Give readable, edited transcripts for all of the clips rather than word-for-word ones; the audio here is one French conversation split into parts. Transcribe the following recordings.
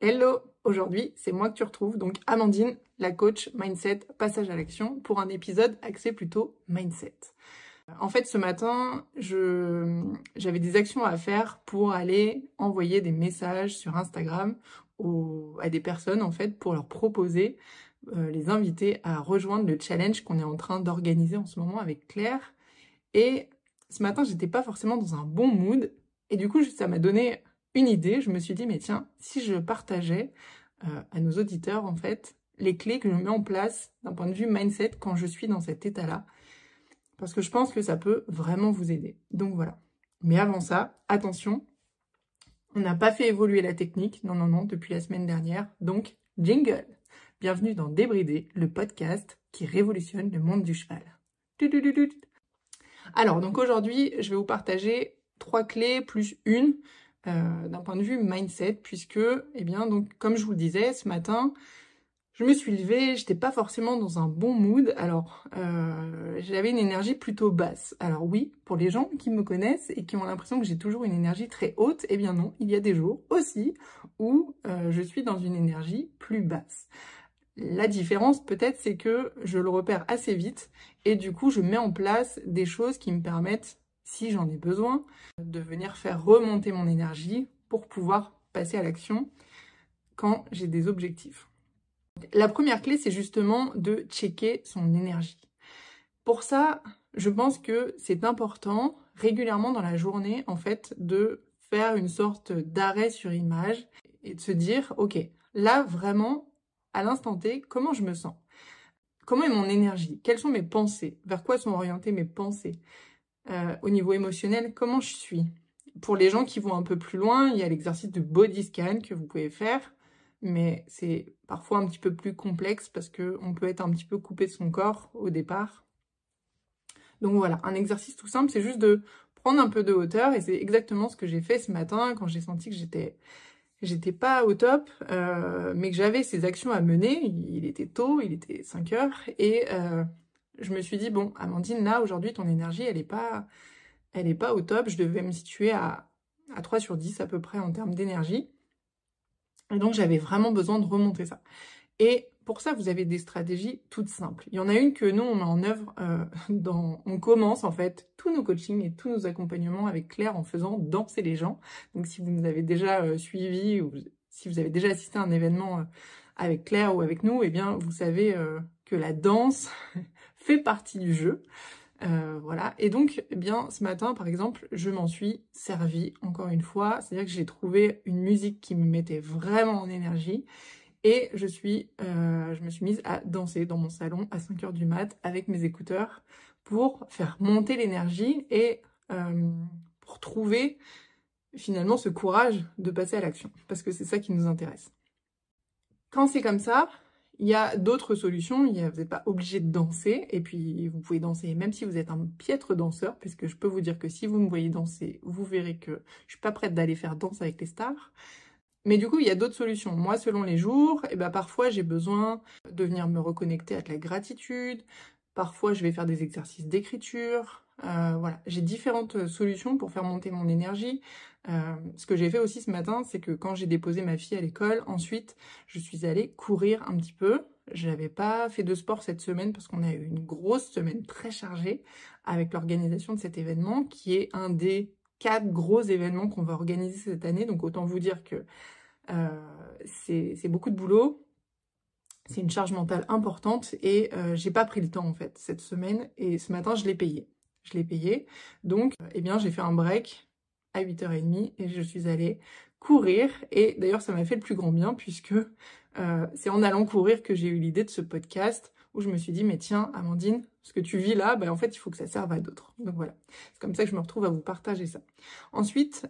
Hello! Aujourd'hui, c'est moi que tu retrouves, donc Amandine, la coach Mindset Passage à l'action, pour un épisode axé plutôt Mindset. En fait, ce matin, j'avais des actions à faire pour aller envoyer des messages sur Instagram à des personnes, en fait, pour leur proposer, les inviter à rejoindre le challenge qu'on est en train d'organiser en ce moment avec Claire. Et ce matin, j'étais pas forcément dans un bon mood, et du coup, ça m'a donné une idée. Je me suis dit, mais tiens, si je partageais à nos auditeurs, en fait, les clés que je mets en place d'un point de vue mindset quand je suis dans cet état-là, parce que je pense que ça peut vraiment vous aider. Donc voilà. Mais avant ça, attention, on n'a pas fait évoluer la technique, non, depuis la semaine dernière, donc jingle. Bienvenue dans Débridé, le podcast qui révolutionne le monde du cheval. Alors, donc aujourd'hui, je vais vous partager 3 clés plus une d'un point de vue mindset, puisque, eh bien, donc, comme je vous le disais, ce matin, je me suis levée, j'étais pas forcément dans un bon mood, alors j'avais une énergie plutôt basse. Alors oui, pour les gens qui me connaissent et qui ont l'impression que j'ai toujours une énergie très haute, eh bien non, il y a des jours aussi où je suis dans une énergie plus basse. La différence peut-être, c'est que je le repère assez vite et du coup je mets en place des choses qui me permettent, si j'en ai besoin, de venir faire remonter mon énergie pour pouvoir passer à l'action quand j'ai des objectifs. La première clé, c'est justement de checker son énergie. Pour ça, je pense que c'est important régulièrement dans la journée, en fait, de faire une sorte d'arrêt sur image et de se dire, ok, là vraiment, à l'instant T, comment je me sens? Comment est mon énergie? Quelles sont mes pensées? Vers quoi sont orientées mes pensées? Au niveau émotionnel, comment je suis? Pour les gens qui vont un peu plus loin, il y a l'exercice de body scan que vous pouvez faire, mais c'est parfois un petit peu plus complexe parce qu'on peut être un petit peu coupé de son corps au départ. Donc voilà, un exercice tout simple, c'est juste de prendre un peu de hauteur, et c'est exactement ce que j'ai fait ce matin quand j'ai senti que j'étais pas au top, mais que j'avais ces actions à mener. Il était tôt, il était 5 heures, et je me suis dit, bon, Amandine, là, aujourd'hui, ton énergie, elle est pas au top. Je devais me situer à 3 sur 10 à peu près en termes d'énergie. Et donc, j'avais vraiment besoin de remonter ça. Et pour ça, vous avez des stratégies toutes simples. Il y en a une que nous, on met en œuvre, on commence en fait tous nos coachings et tous nos accompagnements avec Claire en faisant danser les gens. Donc si vous nous avez déjà suivis ou si vous avez déjà assisté à un événement avec Claire ou avec nous, eh bien vous savez que la danse fait partie du jeu. Voilà. Et donc, eh bien, ce matin, par exemple, je m'en suis servie encore une fois. C'est-à-dire que j'ai trouvé une musique qui me mettait vraiment en énergie. Et je me suis mise à danser dans mon salon à 5 heures du mat avec mes écouteurs pour faire monter l'énergie et pour trouver finalement ce courage de passer à l'action. Parce que c'est ça qui nous intéresse. Quand c'est comme ça, il y a d'autres solutions. Vous n'êtes pas obligé de danser. Et puis, vous pouvez danser même si vous êtes un piètre danseur. Puisque je peux vous dire que si vous me voyez danser, vous verrez que je suis pas prête d'aller faire danse avec les stars. Mais du coup, il y a d'autres solutions. Moi, selon les jours, parfois, j'ai besoin de venir me reconnecter à de la gratitude. Parfois, je vais faire des exercices d'écriture. Voilà, j'ai différentes solutions pour faire monter mon énergie. Ce que j'ai fait aussi ce matin, c'est que quand j'ai déposé ma fille à l'école, ensuite, je suis allée courir un petit peu. Je n'avais pas fait de sport cette semaine parce qu'on a eu une grosse semaine très chargée avec l'organisation de cet événement qui est un des 4 gros événements qu'on va organiser cette année. Donc autant vous dire que c'est beaucoup de boulot, c'est une charge mentale importante et j'ai pas pris le temps en fait cette semaine, et ce matin je l'ai payé. Donc eh bien j'ai fait un break à 8h30 et je suis allée courir, et d'ailleurs ça m'a fait le plus grand bien puisque c'est en allant courir que j'ai eu l'idée de ce podcast où je me suis dit mais tiens Amandine, ce que tu vis là, en fait il faut que ça serve à d'autres. Donc voilà, c'est comme ça que je me retrouve à vous partager ça. Ensuite,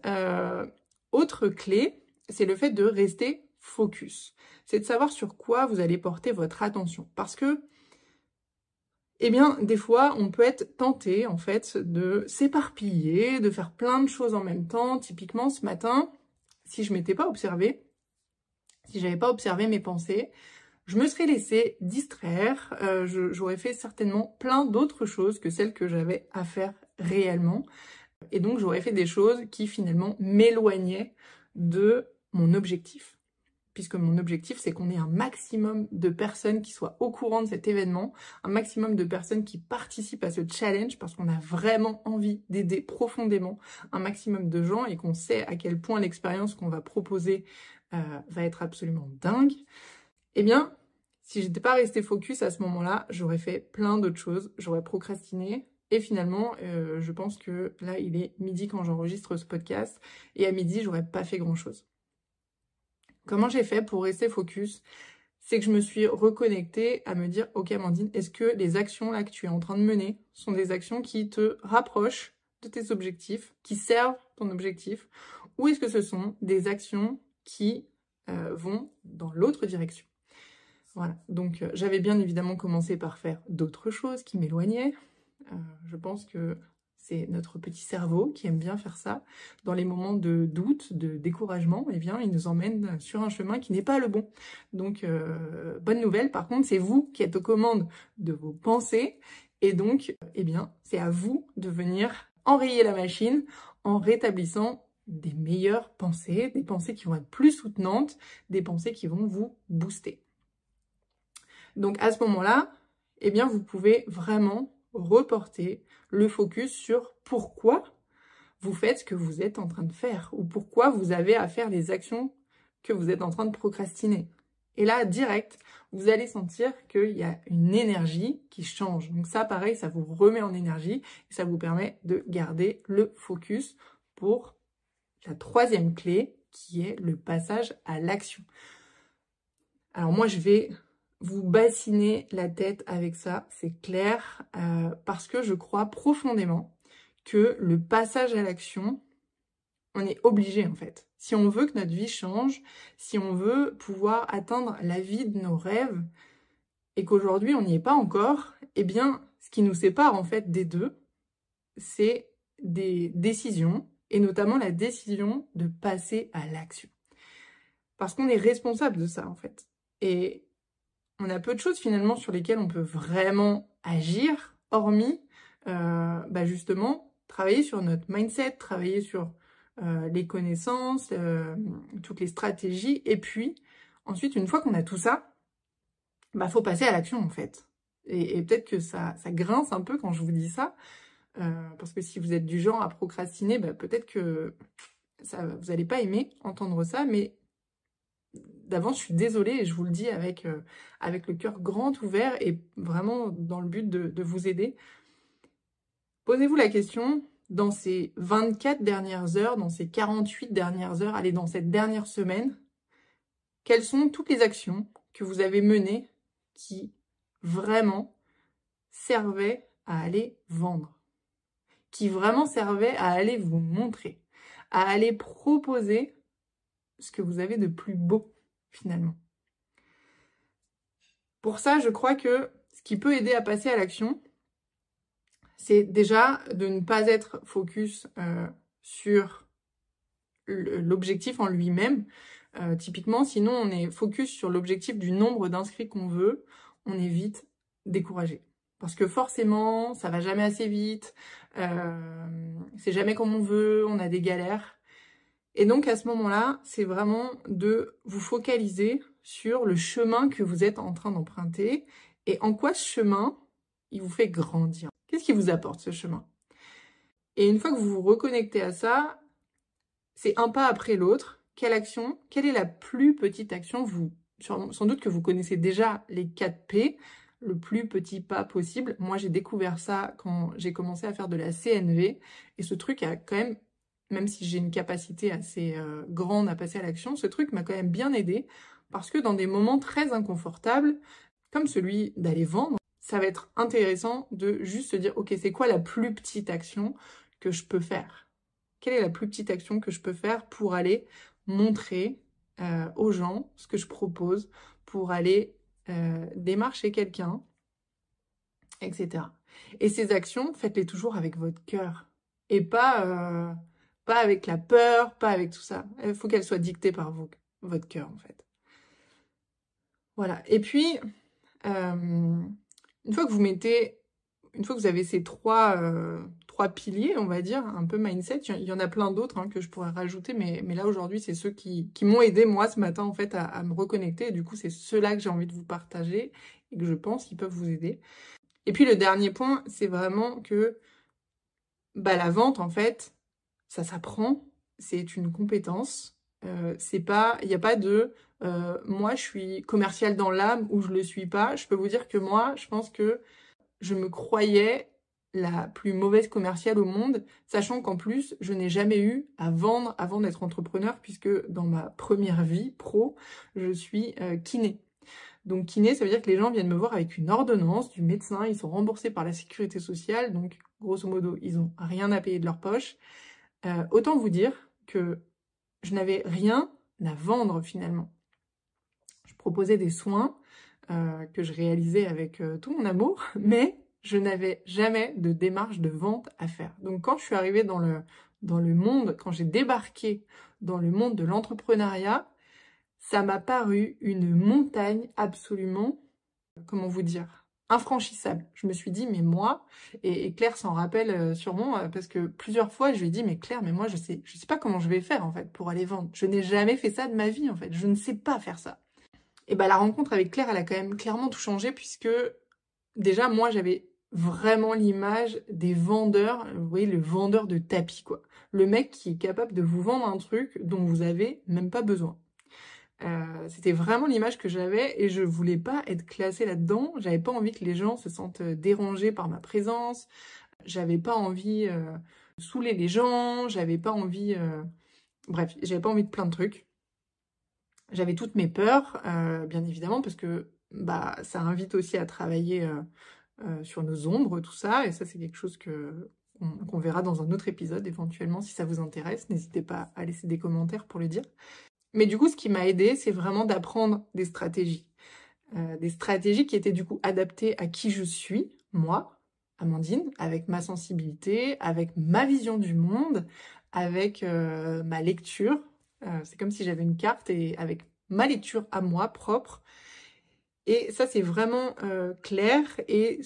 autre clé, c'est le fait de rester focus. C'est de savoir sur quoi vous allez porter votre attention. Parce que, eh bien, des fois, on peut être tenté, en fait, de s'éparpiller, de faire plein de choses en même temps. Typiquement, ce matin, si je m'étais pas observée, si j'avais pas observé mes pensées, je me serais laissée distraire. J'aurais fait certainement plein d'autres choses que celles que j'avais à faire réellement. Et donc, j'aurais fait des choses qui, finalement, m'éloignaient de mon objectif. puisque mon objectif, c'est qu'on ait un maximum de personnes qui soient au courant de cet événement, un maximum de personnes qui participent à ce challenge, parce qu'on a vraiment envie d'aider profondément un maximum de gens et qu'on sait à quel point l'expérience qu'on va proposer va être absolument dingue. Eh bien, si j'étais pas restée focus à ce moment-là, j'aurais fait plein d'autres choses, j'aurais procrastiné. Et finalement, je pense que là, il est midi quand j'enregistre ce podcast, et à midi, j'aurais pas fait grand-chose. Comment j'ai fait pour rester focus? C'est que je me suis reconnectée à me dire, ok Amandine, est-ce que les actions là que tu es en train de mener sont des actions qui te rapprochent de tes objectifs, qui servent ton objectif, ou est-ce que ce sont des actions qui vont dans l'autre direction? Voilà, donc j'avais bien évidemment commencé par faire d'autres choses qui m'éloignaient. Je pense que c'est notre petit cerveau qui aime bien faire ça. Dans les moments de doute, de découragement, eh bien, il nous emmène sur un chemin qui n'est pas le bon. Donc, bonne nouvelle, par contre, c'est vous qui êtes aux commandes de vos pensées. Et donc, eh bien, c'est à vous de venir enrayer la machine en rétablissant des meilleures pensées, des pensées qui vont être plus soutenantes, des pensées qui vont vous booster. Donc, à ce moment-là, eh bien, vous pouvez vraiment reporter le focus sur pourquoi vous faites ce que vous êtes en train de faire ou pourquoi vous avez à faire les actions que vous êtes en train de procrastiner. Et là, direct, vous allez sentir qu'il y a une énergie qui change. Donc ça, pareil, ça vous remet en énergie et ça vous permet de garder le focus pour la troisième clé qui est le passage à l'action. Alors moi, je vais vous bassinez la tête avec ça, c'est clair, parce que je crois profondément que le passage à l'action, on est obligé en fait. Si on veut que notre vie change, si on veut pouvoir atteindre la vie de nos rêves, et qu'aujourd'hui on n'y est pas encore, eh bien, ce qui nous sépare en fait des deux, c'est des décisions, et notamment la décision de passer à l'action. Parce qu'on est responsable de ça en fait. Et on a peu de choses finalement sur lesquelles on peut vraiment agir, hormis justement travailler sur notre mindset, travailler sur les connaissances, toutes les stratégies. Et puis ensuite, une fois qu'on a tout ça, faut passer à l'action en fait. Et peut-être que ça grince un peu quand je vous dis ça, parce que si vous êtes du genre à procrastiner, peut-être que vous n'allez pas aimer entendre ça, mais d'avance, je suis désolée et je vous le dis avec le cœur grand ouvert et vraiment dans le but de vous aider. Posez-vous la question, dans ces 24 dernières heures, dans ces 48 dernières heures, allez, dans cette dernière semaine, quelles sont toutes les actions que vous avez menées qui vraiment servaient à aller vendre, qui vraiment servaient à aller vous montrer, à aller proposer ce que vous avez de plus beau finalement. Pour ça, je crois que ce qui peut aider à passer à l'action, c'est déjà de ne pas être focus sur l'objectif en lui-même. Typiquement, sinon on est focus sur l'objectif du nombre d'inscrits qu'on veut, on est vite découragé. Parce que forcément, ça va jamais assez vite, c'est jamais comme on veut, on a des galères. Et donc à ce moment-là, c'est vraiment de vous focaliser sur le chemin que vous êtes en train d'emprunter et en quoi ce chemin, il vous fait grandir. Qu'est-ce qui vous apporte ce chemin? Et une fois que vous vous reconnectez à ça, c'est un pas après l'autre. Quelle action? Quelle est la plus petite action? Sans doute que vous connaissez déjà les 4 P, le plus petit pas possible. Moi, j'ai découvert ça quand j'ai commencé à faire de la CNV et ce truc a quand même si j'ai une capacité assez grande à passer à l'action, ce truc m'a quand même bien aidé parce que dans des moments très inconfortables, comme celui d'aller vendre, ça va être intéressant de juste se dire, ok, c'est quoi la plus petite action que je peux faire? Quelle est la plus petite action que je peux faire pour aller montrer aux gens ce que je propose, pour aller démarcher quelqu'un, etc. Et ces actions, faites-les toujours avec votre cœur et pas avec la peur, pas avec tout ça. Il faut qu'elle soit dictée par votre cœur, en fait. Voilà. Et puis, une fois que vous mettez une fois que vous avez ces trois piliers, on va dire, un peu mindset, il y en a plein d'autres hein, que je pourrais rajouter, mais là aujourd'hui, c'est ceux qui m'ont aidé moi ce matin en fait à me reconnecter. Et du coup, c'est ceux-là que j'ai envie de vous partager et que je pense qu'ils peuvent vous aider. Et puis le dernier point, c'est vraiment que la vente, en fait, ça s'apprend, c'est une compétence. Il n'y a pas de moi je suis commercial dans l'âme ou je le suis pas. Je peux vous dire que moi, je pense que je me croyais la plus mauvaise commerciale au monde, sachant qu'en plus, je n'ai jamais eu à vendre avant d'être entrepreneur, puisque dans ma première vie pro, je suis kiné. Donc kiné, ça veut dire que les gens viennent me voir avec une ordonnance du médecin, ils sont remboursés par la sécurité sociale, donc grosso modo, ils n'ont rien à payer de leur poche. Autant vous dire que je n'avais rien à vendre finalement. Je proposais des soins que je réalisais avec tout mon amour, mais je n'avais jamais de démarche de vente à faire. Donc quand je suis arrivée dans le monde, quand j'ai débarqué dans le monde de l'entrepreneuriat, ça m'a paru une montagne absolument, comment vous dire, infranchissable. Je me suis dit, mais moi, et Claire s'en rappelle sûrement, parce que plusieurs fois, je lui ai dit, mais Claire, mais moi, je sais pas comment je vais faire, en fait, pour aller vendre. Je n'ai jamais fait ça de ma vie, en fait. Je ne sais pas faire ça. Et la rencontre avec Claire, elle a quand même clairement tout changé, puisque, déjà, moi, j'avais vraiment l'image des vendeurs, vous voyez, le vendeur de tapis, quoi. Le mec qui est capable de vous vendre un truc dont vous avez même pas besoin. C'était vraiment l'image que j'avais et je voulais pas être classée là-dedans. J'avais pas envie que les gens se sentent dérangés par ma présence. J'avais pas envie de saouler les gens. J'avais pas envie... Bref, j'avais pas envie de plein de trucs. J'avais toutes mes peurs, bien évidemment, parce que ça invite aussi à travailler sur nos ombres, tout ça. Et ça, c'est quelque chose qu'on verra dans un autre épisode, éventuellement, si ça vous intéresse. N'hésitez pas à laisser des commentaires pour le dire. Mais du coup, ce qui m'a aidé, c'est vraiment d'apprendre des stratégies. Des stratégies qui étaient du coup adaptées à qui je suis, moi, Amandine, avec ma sensibilité, avec ma vision du monde, avec ma lecture. C'est comme si j'avais une carte et avec ma lecture à moi, propre. Et ça, c'est vraiment Claire et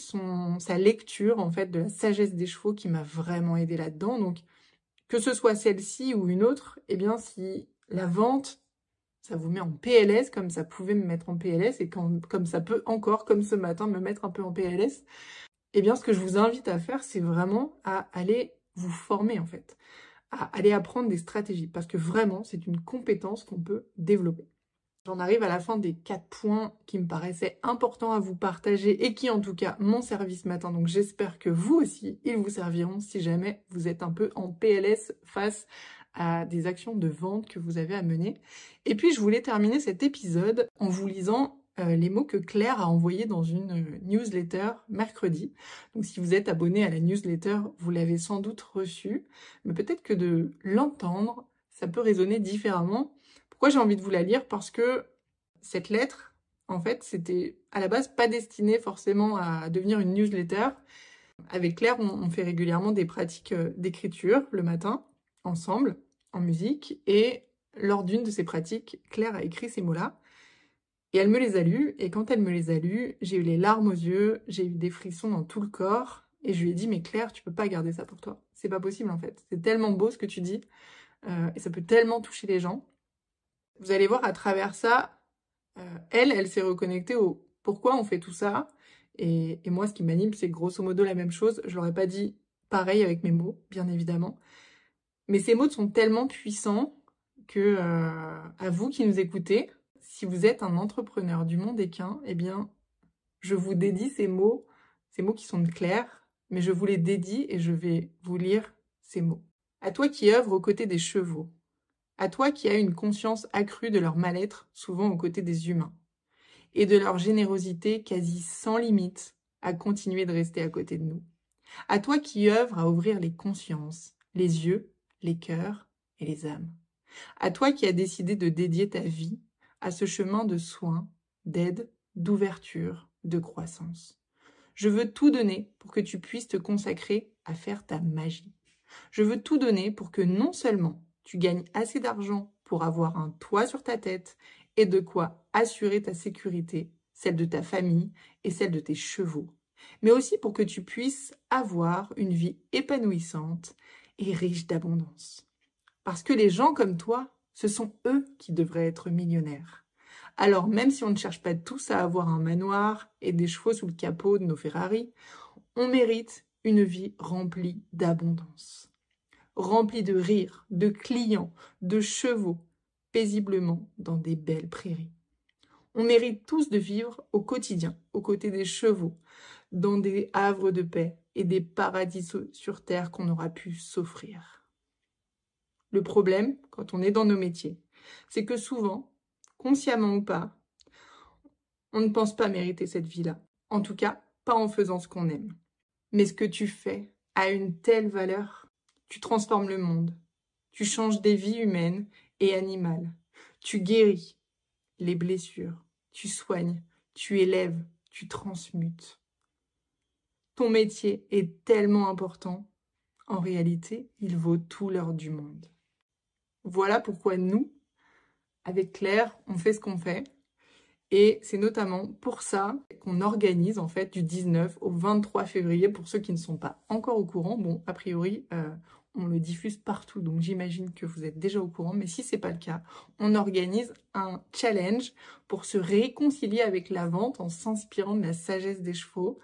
sa lecture, en fait, de la sagesse des chevaux qui m'a vraiment aidée là-dedans. Donc, que ce soit celle-ci ou une autre, eh bien, si la vente, ça vous met en PLS, comme ça pouvait me mettre en PLS, et comme ça peut encore, comme ce matin, me mettre un peu en PLS, eh bien, ce que je vous invite à faire, c'est vraiment à aller vous former, en fait, à aller apprendre des stratégies, parce que vraiment, c'est une compétence qu'on peut développer. J'en arrive à la fin des 4 points qui me paraissaient importants à vous partager et qui, en tout cas, m'ont servi ce matin. Donc, j'espère que vous aussi, ils vous serviront si jamais vous êtes un peu en PLS face à des actions de vente que vous avez à mener. Et puis, je voulais terminer cet épisode en vous lisant les mots que Claire a envoyés dans une newsletter mercredi. Donc, si vous êtes abonné à la newsletter, vous l'avez sans doute reçu. Mais peut-être que de l'entendre, ça peut résonner différemment. Pourquoi j'ai envie de vous la lire? Parce que cette lettre, en fait, c'était à la base pas destiné forcément à devenir une newsletter. Avec Claire, on fait régulièrement des pratiques d'écriture le matin, ensemble, en musique. Et lors d'une de ces pratiques, Claire a écrit ces mots-là. Et elle me les a lus. Et quand elle me les a lus, j'ai eu les larmes aux yeux, j'ai eu des frissons dans tout le corps. Et je lui ai dit, mais Claire, tu peux pas garder ça pour toi. C'est pas possible, en fait. C'est tellement beau ce que tu dis. Et ça peut tellement toucher les gens. Vous allez voir à travers ça, elle s'est reconnectée au pourquoi on fait tout ça. Et moi, ce qui m'anime, c'est grosso modo la même chose. Je l'aurais pas dit pareil avec mes mots, bien évidemment. Mais ces mots sont tellement puissants que, à vous qui nous écoutez, si vous êtes un entrepreneur du monde équin, eh bien, je vous dédie ces mots qui sont clairs, mais je vous les dédie et je vais vous lire ces mots. À toi qui œuvres aux côtés des chevaux, à toi qui as une conscience accrue de leur mal-être, souvent aux côtés des humains, et de leur générosité quasi sans limite à continuer de rester à côté de nous. À toi qui œuvres à ouvrir les consciences, les yeux, les cœurs et les âmes. À toi qui as décidé de dédier ta vie à ce chemin de soins, d'aide, d'ouverture, de croissance. Je veux tout donner pour que tu puisses te consacrer à faire ta magie. Je veux tout donner pour que non seulement tu gagnes assez d'argent pour avoir un toit sur ta tête et de quoi assurer ta sécurité, celle de ta famille et celle de tes chevaux, mais aussi pour que tu puisses avoir une vie épanouissante et riche d'abondance. Parce que les gens comme toi, ce sont eux qui devraient être millionnaires. Alors même si on ne cherche pas tous à avoir un manoir et des chevaux sous le capot de nos Ferrari, on mérite une vie remplie d'abondance. Remplie de rires, de clients, de chevaux, paisiblement dans des belles prairies. On mérite tous de vivre au quotidien, aux côtés des chevaux, dans des havres de paix et des paradis sur terre qu'on aura pu s'offrir. Le problème, quand on est dans nos métiers, c'est que souvent, consciemment ou pas, on ne pense pas mériter cette vie-là. En tout cas, pas en faisant ce qu'on aime. Mais ce que tu fais a une telle valeur. Tu transformes le monde. Tu changes des vies humaines et animales. Tu guéris les blessures. Tu soignes. Tu élèves. Tu transmutes. Ton métier est tellement important. En réalité, il vaut tout l'or du monde. Voilà pourquoi nous, avec Claire, on fait ce qu'on fait. Et c'est notamment pour ça qu'on organise en fait du 19 au 23 février, pour ceux qui ne sont pas encore au courant. Bon, a priori, on le diffuse partout, donc j'imagine que vous êtes déjà au courant. Mais si ce n'est pas le cas, on organise un challenge pour se réconcilier avec la vente en s'inspirant de la sagesse des chevaux,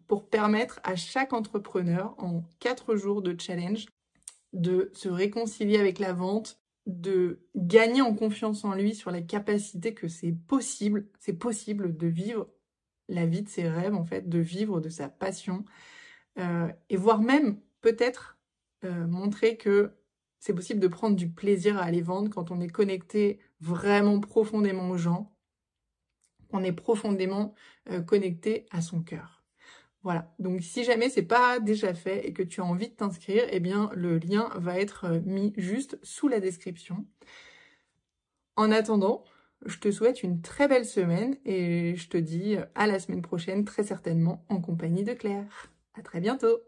pour permettre à chaque entrepreneur, en 4 jours de challenge, de se réconcilier avec la vente, de gagner en confiance en lui sur la capacité que c'est possible de vivre la vie de ses rêves, en fait, de vivre de sa passion, et voire même peut-être montrer que c'est possible de prendre du plaisir à aller vendre quand on est connecté vraiment profondément aux gens, qu'on est profondément connecté à son cœur. Voilà, donc si jamais c'est pas déjà fait et que tu as envie de t'inscrire, eh bien le lien va être mis juste sous la description. En attendant, je te souhaite une très belle semaine et je te dis à la semaine prochaine, très certainement en compagnie de Claire. À très bientôt!